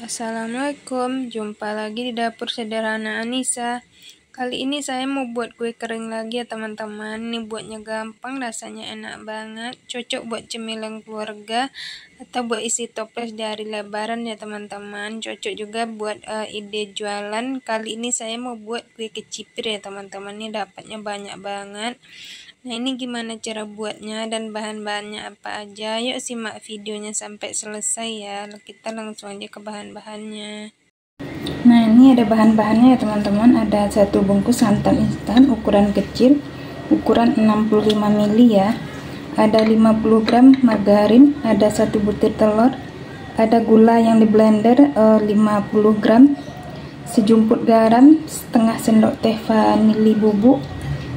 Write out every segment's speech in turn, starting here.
Assalamualaikum, jumpa lagi di dapur sederhana Anissa. Kali ini saya mau buat kue kering lagi ya teman-teman. Ini buatnya gampang, rasanya enak banget, cocok buat cemilan keluarga atau buat isi toples di hari lebaran ya teman-teman. Cocok juga buat ide jualan. Kali ini saya mau buat kue kecipir ya teman-teman. Ini dapatnya banyak banget. Nah, ini gimana cara buatnya dan bahan-bahannya apa aja? Yuk simak videonya sampai selesai ya. Kita langsung aja ke bahan-bahannya. Nah, ini ada bahan-bahannya ya teman-teman. Ada 1 bungkus santan instan ukuran kecil, ukuran 65 ml ya. Ada 50 gram margarin, ada 1 butir telur, ada gula yang di blender 50 gram, sejumput garam, setengah sendok teh vanili bubuk,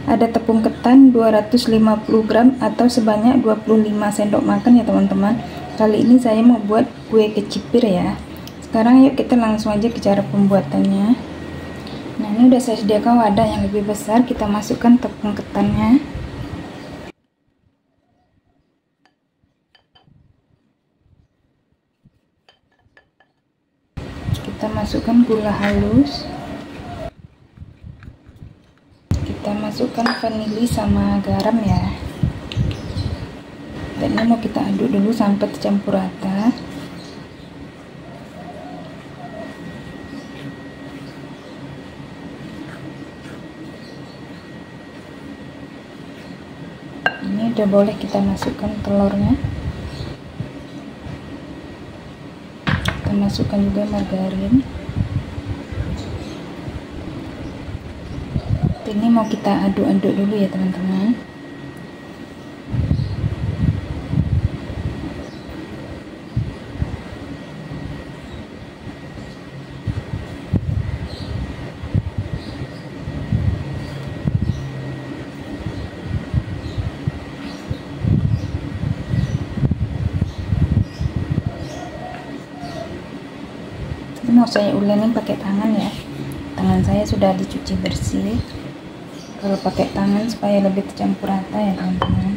ada tepung ketan 250 gram atau sebanyak 25 sendok makan ya teman-teman. Kali ini saya mau buat kue kecipir ya. Sekarang yuk kita langsung aja ke cara pembuatannya. Nah, ini udah saya sediakan wadah yang lebih besar, kita masukkan tepung ketannya. Kita masukkan gula halus. Kita masukkan vanili sama garam ya. Dan ini mau kita aduk dulu sampai tercampur rata. Ini udah boleh kita masukkan telurnya. Kita masukkan juga margarin. Ini mau kita aduk-aduk dulu ya teman-teman. Ini mau saya uleni pakai tangan ya. Tangan saya sudah dicuci bersih. Kalau pakai tangan supaya lebih tercampur rata ya teman-teman.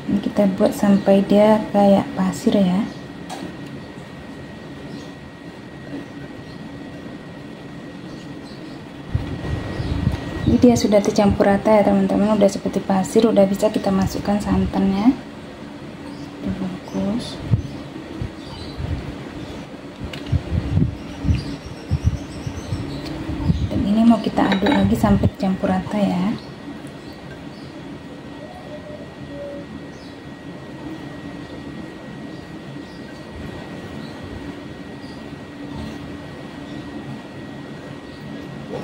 Ini kita buat sampai dia kayak pasir ya. Ini dia sudah tercampur rata ya teman-teman, udah seperti pasir, udah bisa kita masukkan santannya. Dibungkus. Ini mau kita aduk lagi sampai campur rata ya.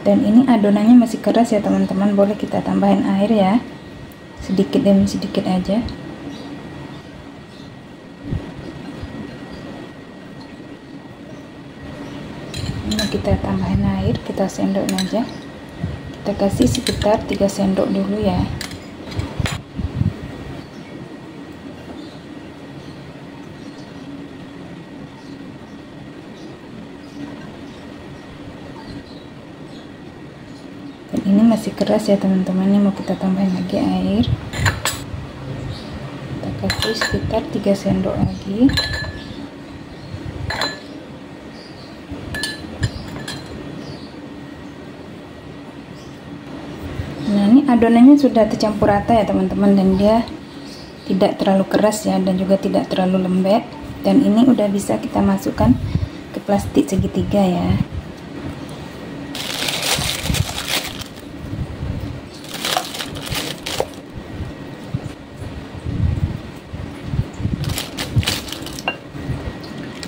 Dan ini adonannya masih keras ya teman-teman, boleh kita tambahin air ya, sedikit demi sedikit aja. Ini kita tambahin air, kita sendok aja, kita kasih sekitar 3 sendok dulu ya. Dan ini masih keras ya teman-teman, ini mau kita tambahin lagi air, kita kasih sekitar 3 sendok lagi. Nah, ini adonannya sudah tercampur rata ya teman-teman, dan dia tidak terlalu keras ya, dan juga tidak terlalu lembek. Dan ini udah bisa kita masukkan ke plastik segitiga ya.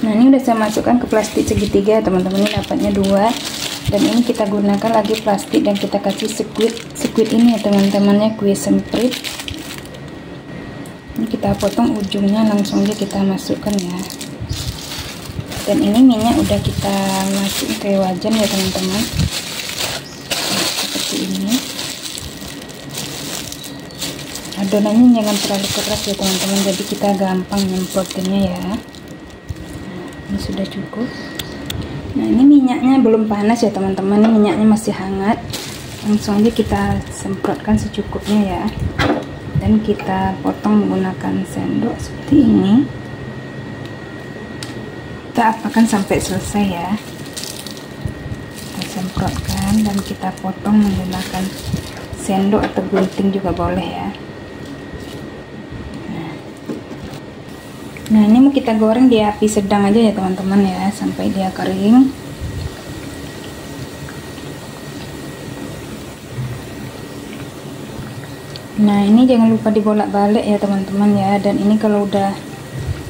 Nah, ini udah saya masukkan ke plastik segitiga ya teman-teman, ini dapatnya 2. Dan ini kita gunakan lagi plastik dan kita kasih squid ini ya teman-temannya, kue semprit. Ini kita potong ujungnya, langsung aja kita masukkan ya. Dan ini minyak udah kita masukin ke wajan ya teman-teman. Nah, seperti ini. Adonannya jangan terlalu keras ya teman-teman, jadi kita gampang nyemprotinnya ya. Ini sudah cukup. Nah, ini minyaknya belum panas ya teman-teman, ini minyaknya masih hangat. Langsung aja kita semprotkan secukupnya ya. dan kita potong menggunakan sendok seperti ini. Kita apakan sampai selesai ya. Kita semprotkan dan kita potong menggunakan sendok atau gunting juga boleh ya. Nah ini mau kita goreng di api sedang aja ya teman-teman ya, sampai dia kering. Nah ini jangan lupa dibolak-balik ya teman-teman ya. Dan ini kalau udah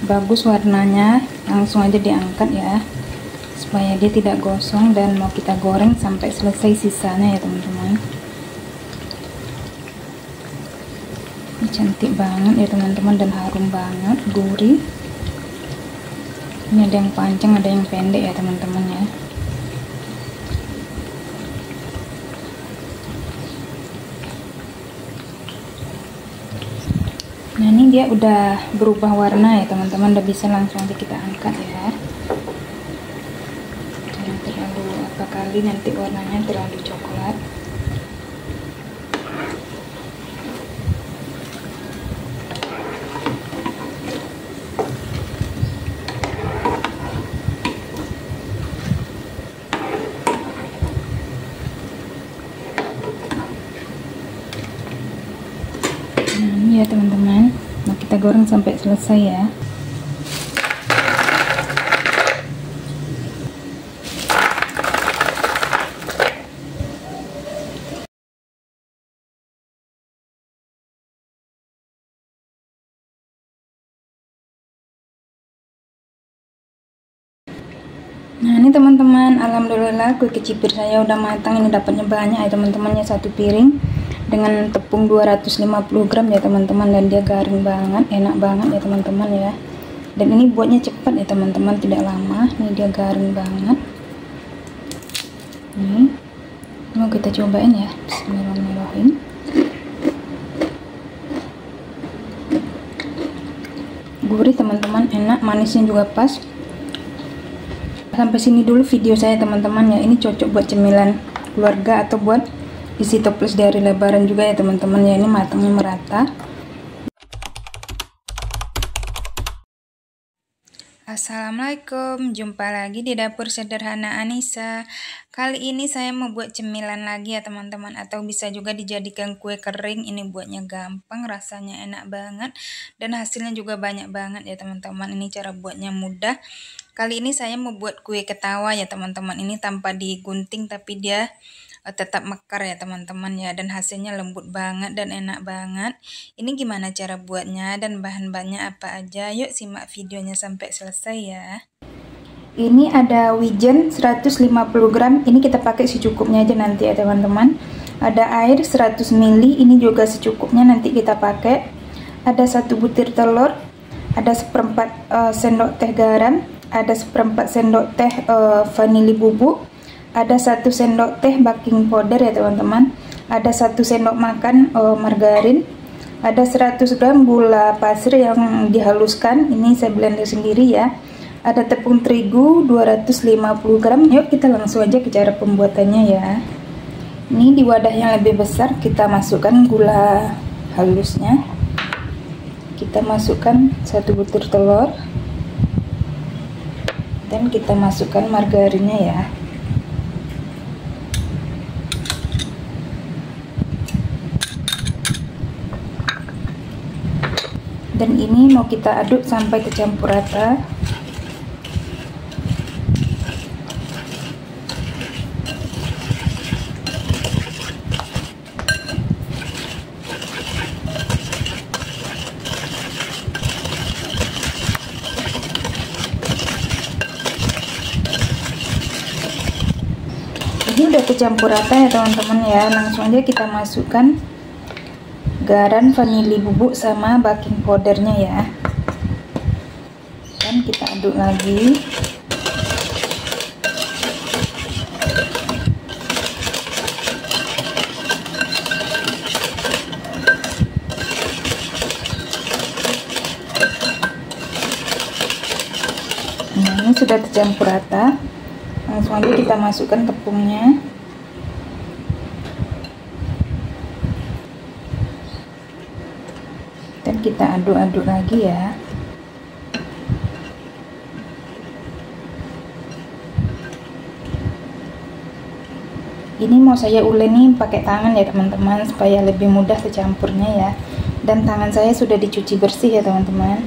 bagus warnanya langsung aja diangkat ya, supaya dia tidak gosong. Dan mau kita goreng sampai selesai sisanya ya teman-teman. Ini cantik banget ya teman-teman dan harum banget, gurih. Ini ada yang panjang, ada yang pendek ya teman-teman ya. Nah ini dia udah berubah warna ya teman-teman, udah bisa langsung aja kita angkat ya. Jangan terlalu apa kali nanti warnanya terlalu coklat. Nah ini ya teman-teman, nah kita goreng sampai selesai ya. Nah ini teman-teman, alhamdulillah kue kecipir saya udah matang. Ini dapatnya banyak ya teman-teman ya, satu piring dengan tepung 250 gram ya teman-teman, dan dia garing banget, enak banget ya teman-teman ya. Dan ini buatnya cepat ya teman-teman, tidak lama. Ini dia garing banget. Nih mau kita cobain ya, bismillahirrahmanirrahim. Gurih teman-teman, enak, manisnya juga pas. Sampai sini dulu video saya teman-teman ya. Ini cocok buat cemilan keluarga atau buat isi toples dari lebaran juga ya teman-teman ya. Ini matangnya merata. Assalamualaikum, jumpa lagi di dapur sederhana Anissa. Kali ini saya mau buat cemilan lagi ya teman-teman, atau bisa juga dijadikan kue kering. Ini buatnya gampang, rasanya enak banget, dan hasilnya juga banyak banget ya teman-teman. Ini cara buatnya mudah. Kali ini saya mau buat kue ketawa ya teman-teman. Ini tanpa digunting tapi dia tetap mekar ya teman-teman ya, dan hasilnya lembut banget dan enak banget. Ini gimana cara buatnya dan bahan-bahannya apa aja? Yuk simak videonya sampai selesai ya. Ini ada wijen 150 gram, ini kita pakai secukupnya aja nanti ya teman-teman. Ada air 100 ml, ini juga secukupnya nanti kita pakai. Ada 1 butir telur, ada 1/4 sendok teh garam, ada 1/4 sendok teh vanili bubuk, ada 1 sendok teh baking powder ya teman-teman, ada 1 sendok makan margarin, ada 100 gram gula pasir yang dihaluskan, ini saya blender sendiri ya. Ada tepung terigu 250 gram. Yuk kita langsung aja ke cara pembuatannya ya. Ini di wadah yang lebih besar kita masukkan gula halusnya. Kita masukkan 1 butir telur, dan kita masukkan margarinnya ya. Dan ini mau kita aduk sampai tercampur rata. Ini udah tercampur rata ya teman-teman ya. Langsung aja kita masukkan garam, vanili bubuk sama baking powdernya ya, dan kita aduk lagi. Nah ini sudah tercampur rata, langsung aja kita masukkan tepungnya. Dan kita aduk-aduk lagi ya. Ini mau saya uleni pakai tangan ya teman-teman, supaya lebih mudah tercampurnya ya. Dan tangan saya sudah dicuci bersih ya teman-teman.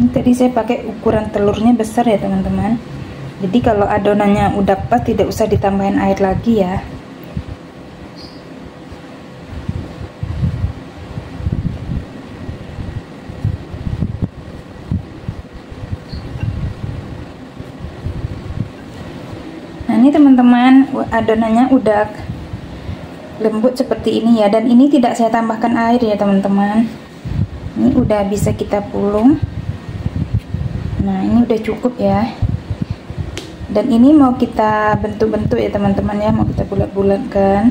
Ini tadi saya pakai ukuran telurnya besar ya teman-teman. Jadi kalau adonannya udah pas, tidak usah ditambahin air lagi ya. Nah ini teman-teman, adonannya udah lembut seperti ini ya. Dan ini tidak saya tambahkan air ya teman-teman. Ini udah bisa kita pulung. Nah ini udah cukup ya. Dan ini mau kita bentuk-bentuk ya teman-teman ya, mau kita bulat-bulatkan.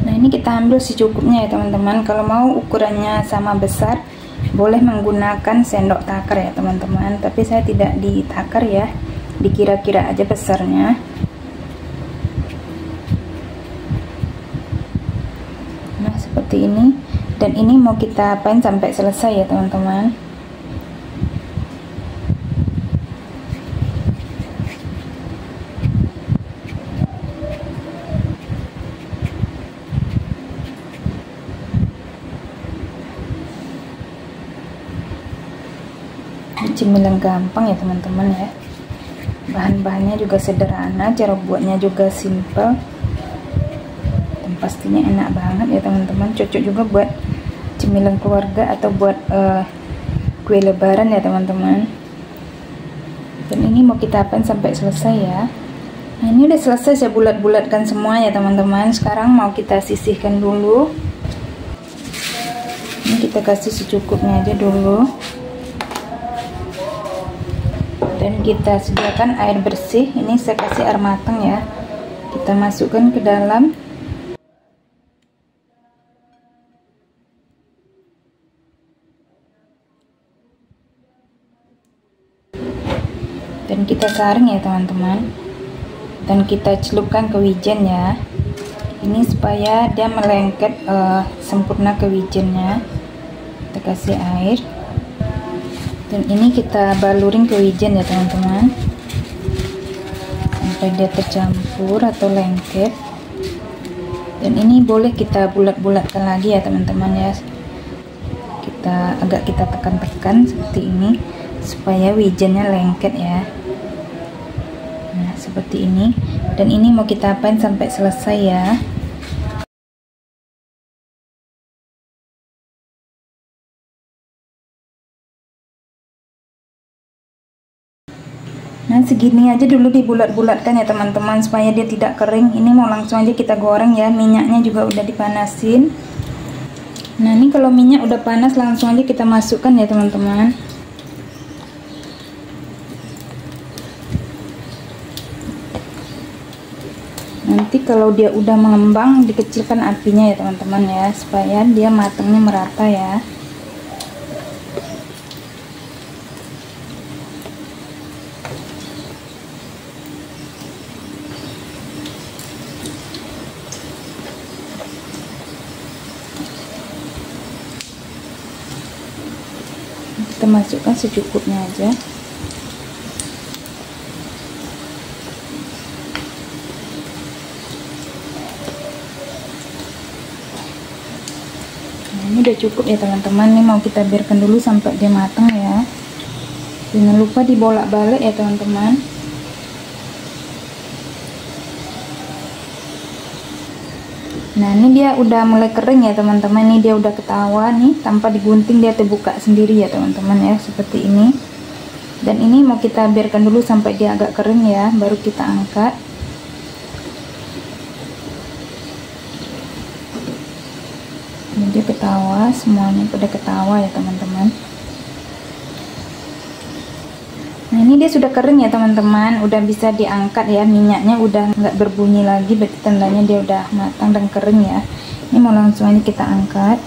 Nah ini kita ambil secukupnya ya teman-teman. Kalau mau ukurannya sama besar, boleh menggunakan sendok takar ya teman-teman. Tapi saya tidak ditakar ya, dikira-kira aja besarnya. Nah seperti ini. Dan ini mau kita apain sampai selesai ya teman-teman. Cemilan gampang ya teman-teman ya. Bahan-bahannya juga sederhana, cara buatnya juga simple, dan pastinya enak banget ya teman-teman. Cocok juga buat cemilan keluarga atau buat kue lebaran ya teman-teman. Dan ini mau kita apain sampai selesai ya. Nah ini udah selesai, saya bulat-bulatkan semua ya teman-teman. Sekarang mau kita sisihkan dulu. Ini kita kasih secukupnya aja dulu. Dan kita sediakan air bersih. Ini saya kasih air matang ya. Kita masukkan ke dalam. Dan kita saring ya teman-teman. Dan kita celupkan ke wijen ya. Ini supaya dia melengket sempurna ke wijennya. Kita kasih air. Dan ini kita balurin ke wijen ya teman-teman, sampai dia tercampur atau lengket. Dan ini boleh kita bulat-bulatkan lagi ya teman-teman ya. Kita tekan-tekan seperti ini supaya wijennya lengket ya. Nah seperti ini. Dan ini mau kita apain sampai selesai ya. Nah segini aja dulu dibulat-bulatkan ya teman-teman, supaya dia tidak kering. Ini mau langsung aja kita goreng ya. Minyaknya juga udah dipanasin. Nah ini kalau minyak udah panas, langsung aja kita masukkan ya teman-teman. Nanti kalau dia udah mengembang, dikecilkan apinya ya teman-teman ya, supaya dia matangnya merata ya. Kita masukkan secukupnya aja. Nah, ini udah cukup ya teman-teman. Ini mau kita biarkan dulu sampai dia matang ya. Jangan lupa dibolak-balik ya teman-teman. Nah ini dia udah mulai kering ya teman-teman. Ini dia udah ketawa nih, tanpa digunting dia terbuka sendiri ya teman-teman ya, seperti ini. Dan ini mau kita biarkan dulu sampai dia agak kering ya, baru kita angkat. Ini dia ketawa, semuanya pada ketawa ya teman-teman. Nah ini ini dia sudah kering ya teman-teman, udah bisa diangkat ya, minyaknya udah nggak berbunyi lagi, berarti tandanya dia udah matang dan kering ya. Ini mau langsung aja kita angkat.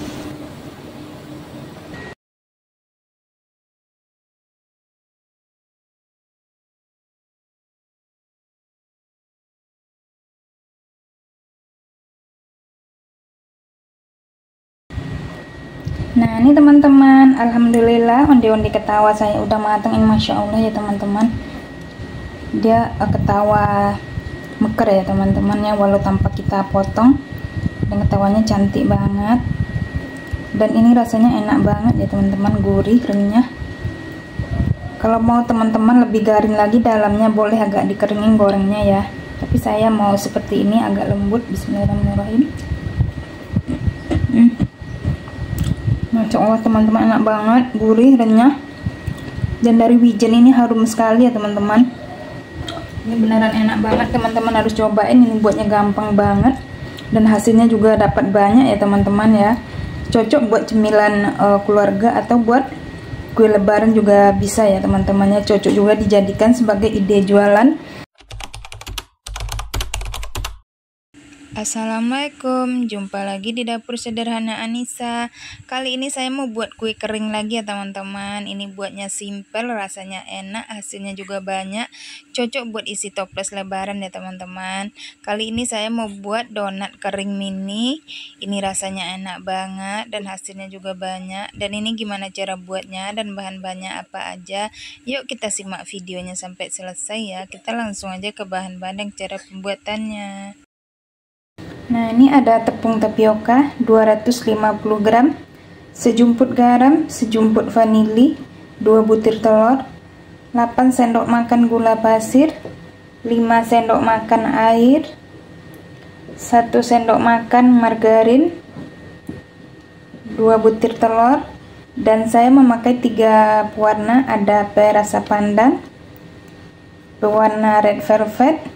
Nah ini teman-teman, alhamdulillah onde-onde ketawa saya udah matang. Ini masya Allah ya teman-teman, dia ketawa meker ya teman-teman ya, walau tanpa kita potong, dan ketawanya cantik banget. Dan ini rasanya enak banget ya teman-teman, gurih, renyah. Kalau mau teman-teman lebih garing lagi dalamnya, boleh agak dikeringin gorengnya ya, tapi saya mau seperti ini, agak lembut. Bismillahirrahmanirrahim. Masya Allah teman-teman, enak banget, gurih, renyah, dan dari wijen ini harum sekali ya teman-teman. Ini beneran enak banget, teman-teman harus cobain. Ini buatnya gampang banget dan hasilnya juga dapat banyak ya teman-teman ya. Cocok buat cemilan keluarga atau buat kue lebaran juga bisa ya teman-temannya. Cocok juga dijadikan sebagai ide jualan. Assalamualaikum, jumpa lagi di dapur sederhana Anissa. Kali ini saya mau buat kue kering lagi ya teman-teman. Ini buatnya simple, rasanya enak, hasilnya juga banyak. Cocok buat isi toples lebaran ya teman-teman. Kali ini saya mau buat donat kering mini. Ini rasanya enak banget dan hasilnya juga banyak. Dan ini gimana cara buatnya dan bahan-bahannya apa aja. Yuk kita simak videonya sampai selesai ya. Kita langsung aja ke bahan-bahan dan cara pembuatannya. Nah ini ada tepung tapioka 250 gram, sejumput garam, sejumput vanili, 2 butir telur, 8 sendok makan gula pasir, 5 sendok makan air, 1 sendok makan margarin, 2 butir telur, dan saya memakai 3 pewarna, ada perasa pandan, pewarna red velvet,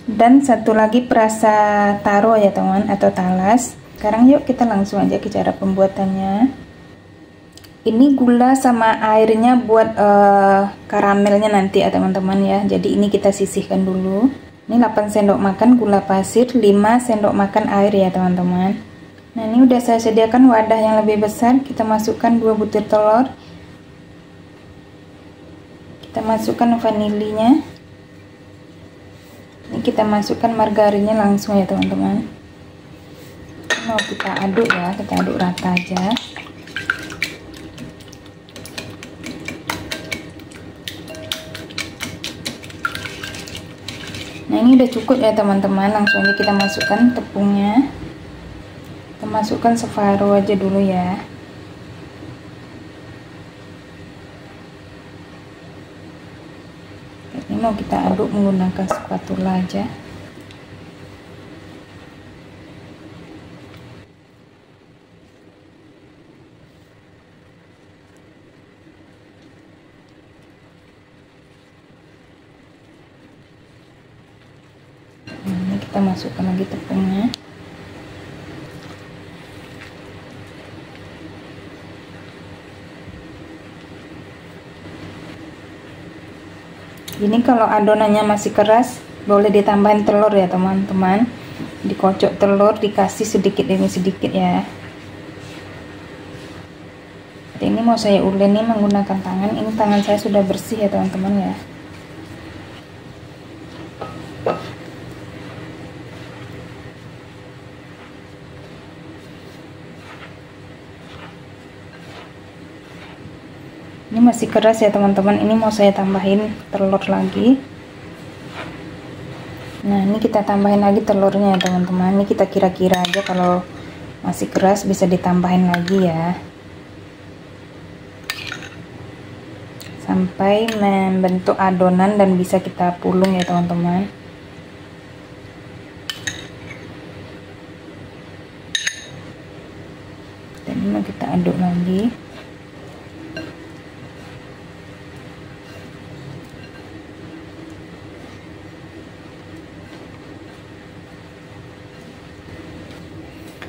dan satu lagi perasa taro ya teman, atau talas. Sekarang yuk kita langsung aja ke cara pembuatannya. Ini gula sama airnya buat karamelnya nanti ya teman-teman ya. Jadi ini kita sisihkan dulu. Ini 8 sendok makan gula pasir, 5 sendok makan air ya teman-teman. Nah ini udah saya sediakan wadah yang lebih besar. Kita masukkan 2 butir telur, kita masukkan vanilinya. Ini kita masukkan margarinnya langsung ya teman-teman. Mau kita aduk ya, kita aduk rata aja. Nah ini udah cukup ya teman-teman, langsung aja kita masukkan tepungnya. Kita masukkan separuh aja dulu ya. Ini mau kita aduk menggunakan spatula aja. Ini kita masukkan lagi tepungnya. Ini kalau adonannya masih keras, boleh ditambahin telur ya teman-teman. Dikocok telur, dikasih sedikit demi sedikit ya. Ini mau saya uleni nih menggunakan tangan. Ini tangan saya sudah bersih ya teman-teman ya. Ini masih keras ya teman-teman. Ini mau saya tambahin telur lagi. Nah ini kita tambahin lagi telurnya ya teman-teman. Ini kita kira-kira aja, kalau masih keras bisa ditambahin lagi ya, sampai membentuk adonan dan bisa kita pulung ya teman-teman. Dan ini mau kita aduk lagi.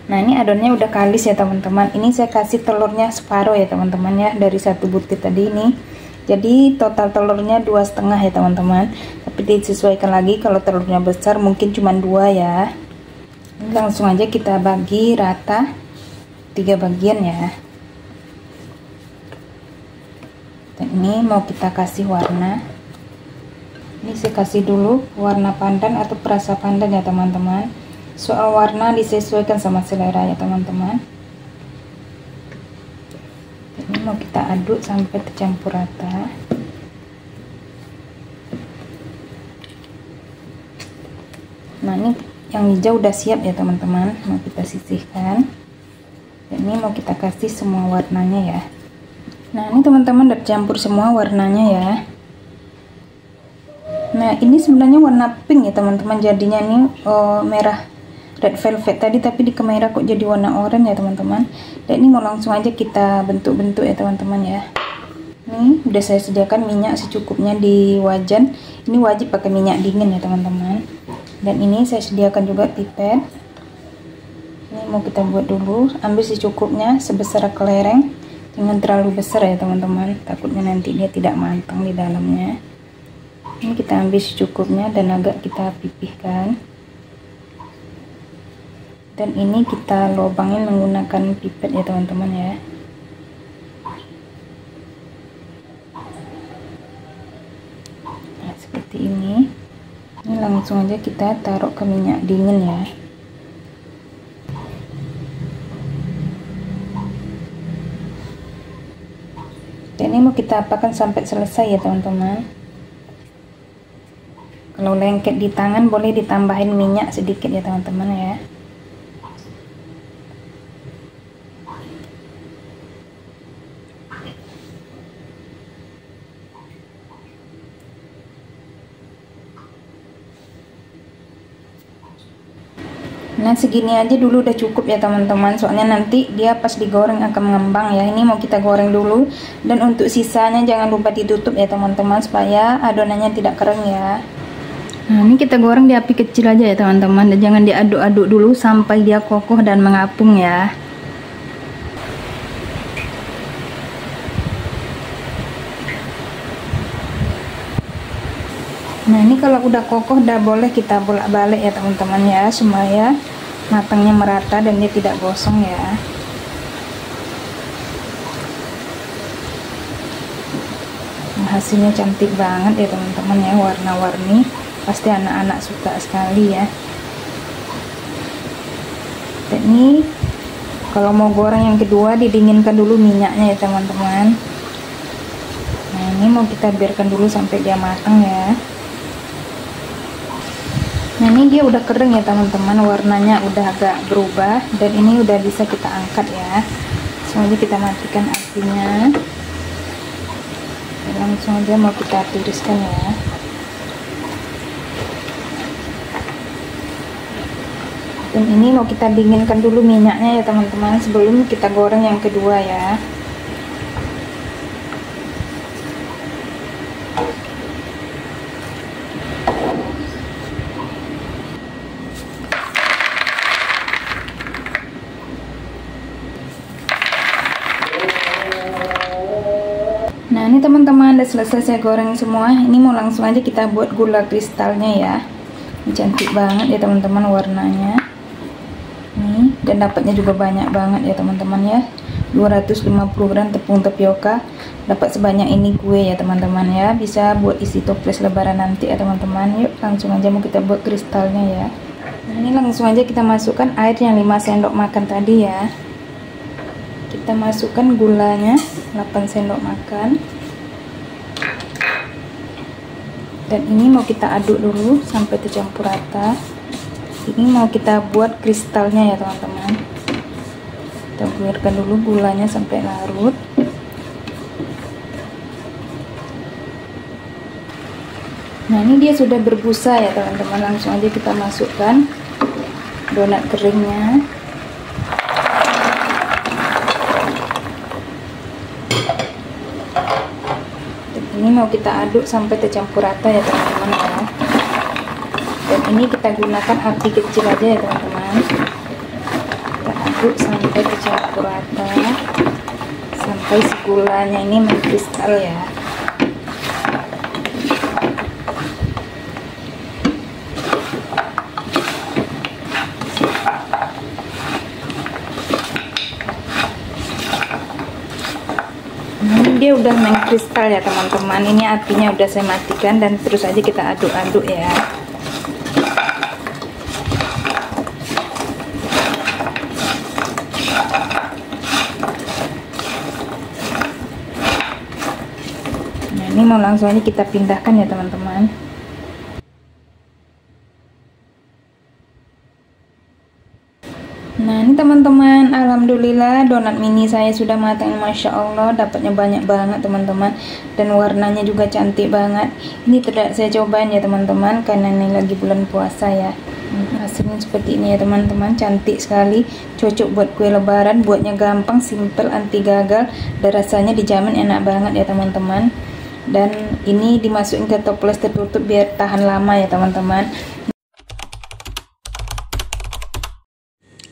Nah ini adonannya udah kalis ya teman-teman. Ini saya kasih telurnya separuh ya teman-teman ya, dari 1 butir tadi ini Jadi total telurnya 2,5 ya teman-teman, tapi disesuaikan lagi kalau telurnya besar mungkin cuma 2 ya. Ini langsung aja kita bagi rata 3 bagian ya. Dan ini mau kita kasih warna. Ini saya kasih dulu warna pandan atau perasa pandan ya teman-teman. Soal warna disesuaikan sama selera ya teman-teman. Ini mau kita aduk sampai tercampur rata. Nah, ini yang hijau udah siap ya teman-teman, mau kita sisihkan. Dan ini mau kita kasih semua warnanya ya. Nah, ini teman-teman udah campur semua warnanya ya. Nah, ini sebenarnya warna pink ya teman-teman, jadinya nih merah red velvet tadi, tapi di kamera kok jadi warna oranye ya teman-teman. Dan ini mau langsung aja kita bentuk-bentuk ya teman-teman ya. Ini udah saya sediakan minyak secukupnya di wajan. Ini wajib pakai minyak dingin ya teman-teman. Dan ini saya sediakan juga pipet. Ini mau kita buat dulu, ambil secukupnya sebesar kelereng, jangan terlalu besar ya teman-teman, takutnya nanti dia tidak matang di dalamnya. Ini kita ambil secukupnya dan agak kita pipihkan. Dan ini kita lubangin menggunakan pipet ya teman-teman ya. Nah, seperti ini. Ini langsung aja kita taruh ke minyak dingin ya. Dan ini mau kita apakan sampai selesai ya teman-teman. Kalau lengket di tangan boleh ditambahin minyak sedikit ya teman-teman ya. Nah, segini aja dulu udah cukup ya teman-teman, soalnya nanti dia pas digoreng akan mengembang ya. Ini mau kita goreng dulu, dan untuk sisanya jangan lupa ditutup ya teman-teman, supaya adonannya tidak kering ya. Nah, ini kita goreng di api kecil aja ya teman-teman, dan jangan diaduk-aduk dulu sampai dia kokoh dan mengapung ya. Nah, ini kalau udah kokoh udah boleh kita bolak-balik ya teman-teman ya, supaya matangnya merata dan dia tidak gosong ya. Nah, hasilnya cantik banget ya teman-teman ya, warna-warni, pasti anak-anak suka sekali ya. Dan ini kalau mau goreng yang kedua didinginkan dulu minyaknya ya teman-teman. Nah, ini mau kita biarkan dulu sampai dia matang ya. Nah, ini dia udah kering ya teman-teman, warnanya udah agak berubah, dan ini udah bisa kita angkat ya. Langsung aja kita matikan apinya, dan langsung aja mau kita tiriskan ya. Dan ini mau kita dinginkan dulu minyaknya ya teman-teman, sebelum kita goreng yang kedua ya. Nah, ini teman-teman udah selesai saya goreng semua. Ini mau langsung aja kita buat gula kristalnya ya. Ini cantik banget ya teman-teman warnanya. Nih, dan dapatnya juga banyak banget ya teman-teman ya. 250 gram tepung tapioka, dapat sebanyak ini kue ya teman-teman ya. Bisa buat isi toples lebaran nanti ya teman-teman. Yuk langsung aja mau kita buat kristalnya ya. Nah, ini langsung aja kita masukkan air yang 5 sendok makan tadi ya. Kita masukkan gulanya 8 sendok makan. Dan ini mau kita aduk dulu sampai tercampur rata. Ini mau kita buat kristalnya ya teman-teman. Kita biarkan dulu gulanya sampai larut. Nah, ini dia sudah berbusa ya teman-teman. Langsung aja kita masukkan donat keringnya. Ini mau kita aduk sampai tercampur rata ya teman-teman ya. Dan ini kita gunakan api kecil aja ya teman-teman. Kita aduk sampai tercampur rata, sampai si gulanya ini mengkristal ya. udah mengkristal ya teman-teman. Ini apinya udah saya matikan dan terus aja kita aduk-aduk ya. Nah, ini mau langsung aja kita pindahkan ya teman-teman. Nah, ini teman-teman, alhamdulillah donat mini saya sudah matang. Masya Allah, dapatnya banyak banget teman-teman, dan warnanya juga cantik banget. Ini tidak saya cobain ya teman-teman, karena ini lagi bulan puasa ya. Hasilnya seperti ini ya teman-teman, cantik sekali, cocok buat kue lebaran. Buatnya gampang, simple, anti gagal, dan rasanya dijamin enak banget ya teman-teman. Dan ini dimasukin ke toples tertutup biar tahan lama ya teman-teman.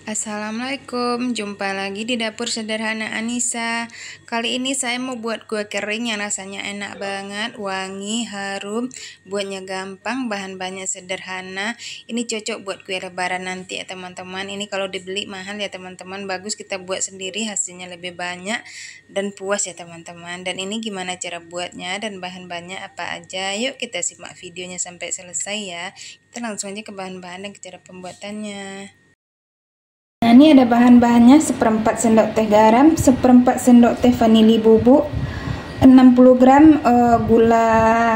Assalamualaikum, jumpa lagi di dapur sederhana Anissa. Kali ini saya mau buat kue kering yang rasanya enak banget, wangi, harum, buatnya gampang, bahan-bahannya sederhana. Ini cocok buat kue lebaran nanti ya teman-teman. Ini kalau dibeli mahal ya teman-teman, bagus kita buat sendiri, hasilnya lebih banyak dan puas ya teman-teman. Dan ini gimana cara buatnya dan bahan-bahannya apa aja, yuk kita simak videonya sampai selesai ya. Kita langsung aja ke bahan-bahan dan ke cara pembuatannya. Nah, ini ada bahan-bahannya: seperempat sendok teh garam, seperempat sendok teh vanili bubuk, 60 gram gula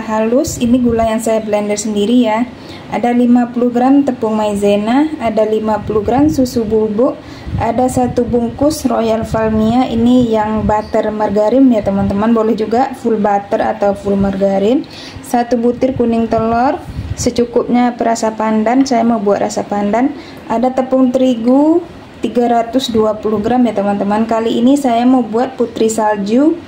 halus, ini gula yang saya blender sendiri ya. Ada 50 gram tepung maizena, ada 50 gram susu bubuk, ada 1 bungkus Royal Valmia, ini yang butter margarin ya teman-teman, boleh juga full butter atau full margarin. 1 butir kuning telur, secukupnya perasa pandan, saya mau buat rasa pandan. Ada tepung terigu 320 gram ya teman-teman. Kali ini saya mau buat putri salju.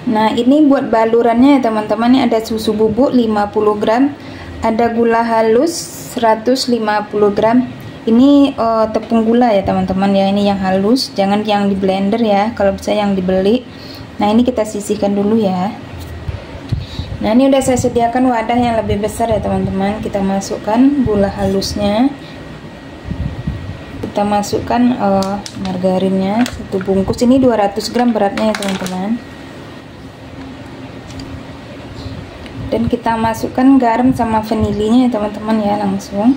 Nah, ini buat balurannya ya teman-teman. Ini ada susu bubuk 50 gram, ada gula halus 150 gram. Ini tepung gula ya teman-teman ya, ini yang halus, jangan yang di blender ya, kalau bisa yang dibeli. Nah, ini kita sisihkan dulu ya. Nah, ini udah saya sediakan wadah yang lebih besar ya teman-teman. Kita masukkan gula halusnya, kita masukkan margarinnya 1 bungkus, ini 200 gram beratnya ya teman-teman. Dan kita masukkan garam sama vanilinya ya teman-teman ya, langsung.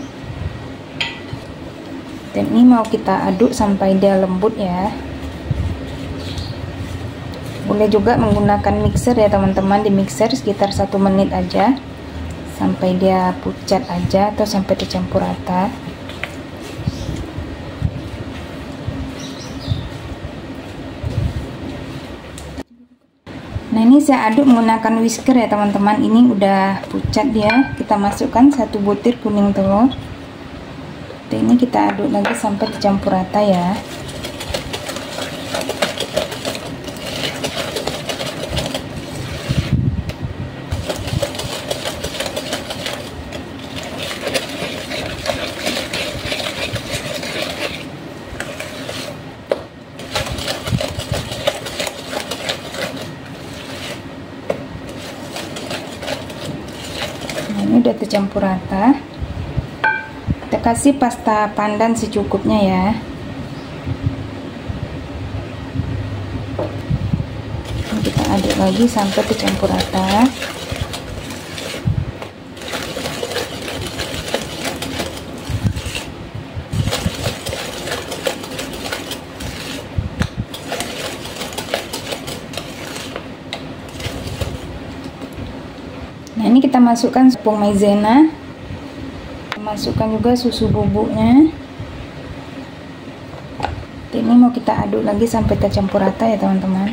Dan ini mau kita aduk sampai dia lembut ya. Boleh juga menggunakan mixer ya teman-teman, di mixer sekitar 1 menit aja sampai dia pucat aja atau sampai tercampur rata. Nah, ini saya aduk menggunakan whisker ya teman-teman. Ini udah pucat dia. Kita masukkan 1 butir kuning telur. Dan ini kita aduk lagi sampai tercampur rata ya. Ini udah tercampur rata. Kita kasih pasta pandan secukupnya ya. Ini kita aduk lagi sampai tercampur rata. Nah, ini kita masukkan tepung maizena, masukkan juga susu bubuknya. Ini mau kita aduk lagi sampai tercampur rata ya teman-teman.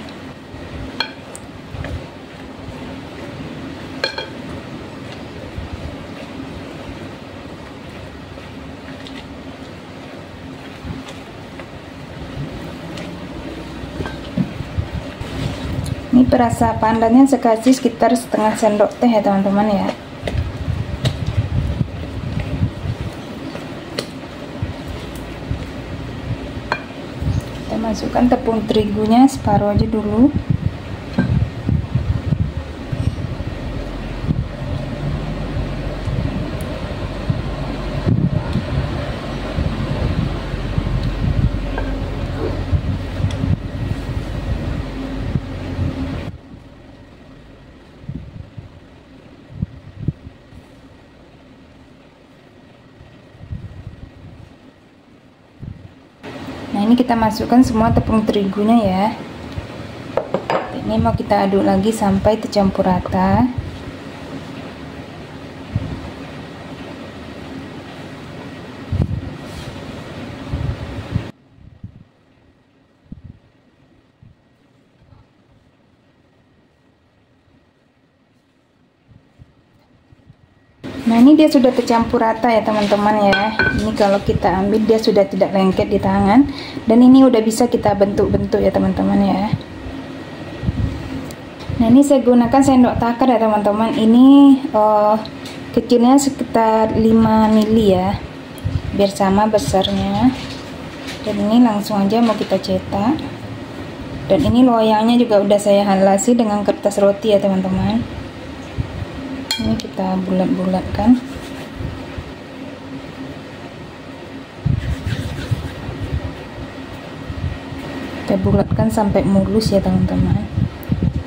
Ini perasa pandannya saya kasih sekitar setengah sendok teh ya teman-teman ya. Kita masukkan tepung terigunya separuh aja dulu. Nah, ini kita masukkan semua tepung terigunya ya. Ini mau kita aduk lagi sampai tercampur rata. Nah, ini dia sudah tercampur rata ya teman-teman ya. Ini kalau kita ambil dia sudah tidak lengket di tangan, dan ini udah bisa kita bentuk-bentuk ya teman-teman ya. Nah, ini saya gunakan sendok takar ya teman-teman. Ini kecilnya sekitar 5 mili ya, biar sama besarnya. Dan ini langsung aja mau kita cetak. Dan ini loyangnya juga udah saya halasi dengan kertas roti ya teman-teman. Ini kita bulat-bulatkan. Kita bulatkan sampai mulus ya teman-teman.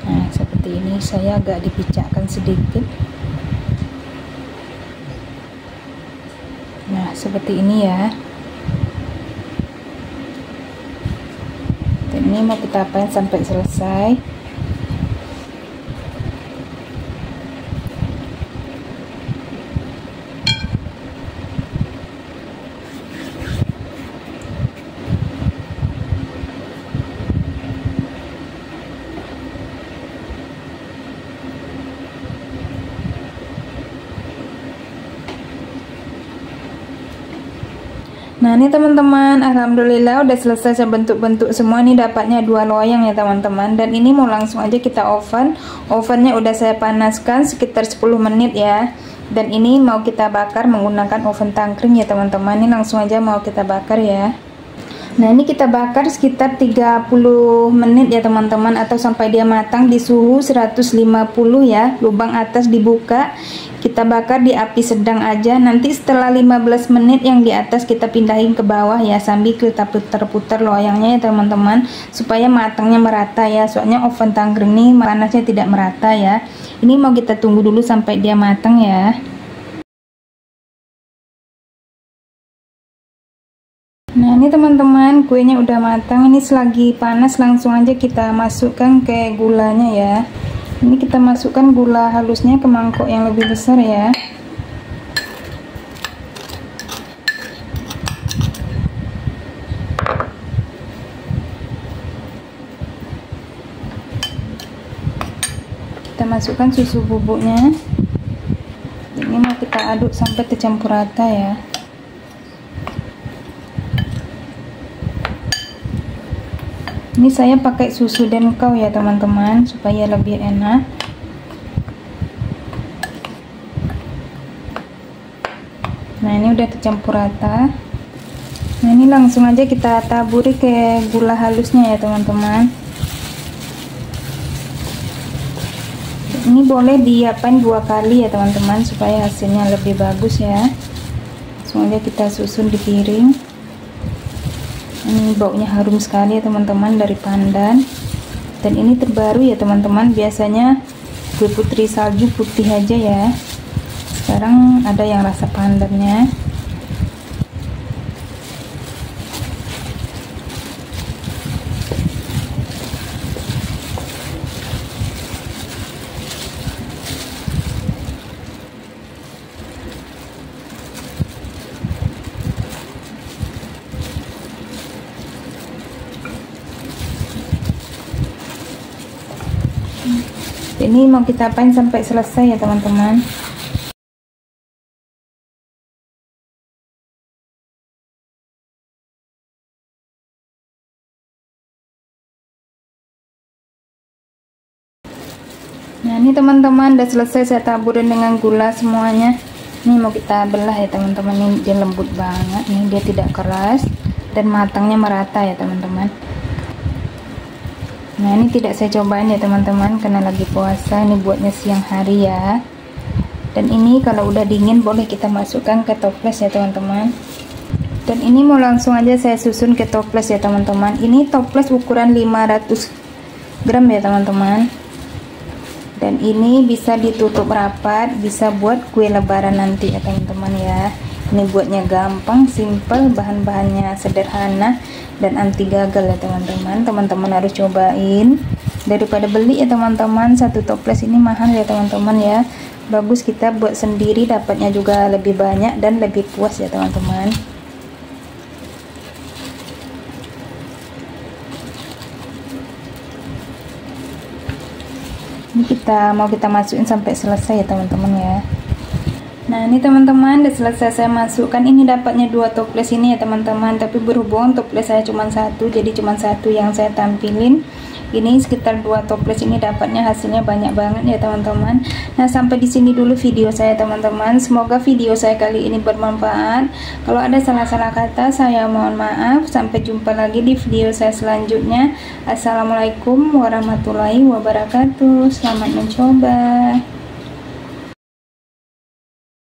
Nah, seperti ini. Saya agak dipicakkan sedikit. Nah, seperti ini ya. Dan ini mau kita apain sampai selesai. Nah, ini teman-teman, alhamdulillah udah selesai saya bentuk-bentuk semua. Ini dapatnya 2 loyang ya teman-teman. Dan ini mau langsung aja kita oven. Ovennya udah saya panaskan sekitar 10 menit ya. Dan ini mau kita bakar menggunakan oven tangkring ya teman-teman. Ini langsung aja mau kita bakar ya. Nah, ini kita bakar sekitar 30 menit ya teman-teman, atau sampai dia matang di suhu 150 ya. Lubang atas dibuka, kita bakar di api sedang aja. Nanti setelah 15 menit yang di atas kita pindahin ke bawah ya, sambil kita putar-putar loyangnya ya teman-teman, supaya matangnya merata ya. Soalnya oven tangkring ini panasnya tidak merata ya. Ini mau kita tunggu dulu sampai dia matang ya. Nah, ini teman-teman, kuenya udah matang. Ini selagi panas langsung aja kita masukkan ke gulanya ya. Ini kita masukkan gula halusnya ke mangkok yang lebih besar ya. Kita masukkan susu bubuknya. Ini mau kita aduk sampai tercampur rata ya. Ini saya pakai susu denkau ya teman-teman, supaya lebih enak. Nah, ini udah tercampur rata. Nah, ini langsung aja kita taburi ke gula halusnya ya teman-teman. Ini boleh diapain 2 kali ya teman-teman, supaya hasilnya lebih bagus ya. Langsung aja kita susun di piring. Ini baunya harum sekali ya teman-teman dari pandan. Dan ini terbaru ya teman-teman, biasanya kue putri salju putih aja ya. Sekarang ada yang rasa pandannya. Ini mau kita apain sampai selesai ya teman-teman. Nah, ini teman-teman udah selesai saya taburin dengan gula semuanya. Ini mau kita belah ya teman-teman. Ini dia lembut banget, nih dia tidak keras dan matangnya merata ya teman-teman. Nah, ini tidak saya cobain ya teman-teman karena lagi puasa. Ini buatnya siang hari ya. Dan ini kalau udah dingin boleh kita masukkan ke toples ya teman-teman. Dan ini mau langsung aja saya susun ke toples ya teman-teman. Ini toples ukuran 500 gram ya teman-teman. Dan ini bisa ditutup rapat, bisa buat kue lebaran nanti ya teman-teman ya. Ini buatnya gampang, simple, bahan-bahannya sederhana dan anti gagal ya teman-teman. Teman-teman harus cobain daripada beli ya teman-teman. Satu toples ini mahal ya teman-teman ya. Bagus kita buat sendiri, dapatnya juga lebih banyak dan lebih puas ya teman-teman. Ini kita masukin sampai selesai ya teman-teman ya. Nah ini teman-teman udah selesai saya masukkan. Ini dapatnya 2 toples ini ya teman-teman, tapi berhubung toples saya cuma satu, jadi cuma satu yang saya tampilin. Ini sekitar 2 toples ini dapatnya, hasilnya banyak banget ya teman-teman. Nah sampai di sini dulu video saya teman-teman. Semoga video saya kali ini bermanfaat. Kalau ada salah-salah kata saya mohon maaf. Sampai jumpa lagi di video saya selanjutnya. Assalamualaikum warahmatullahi wabarakatuh. Selamat mencoba.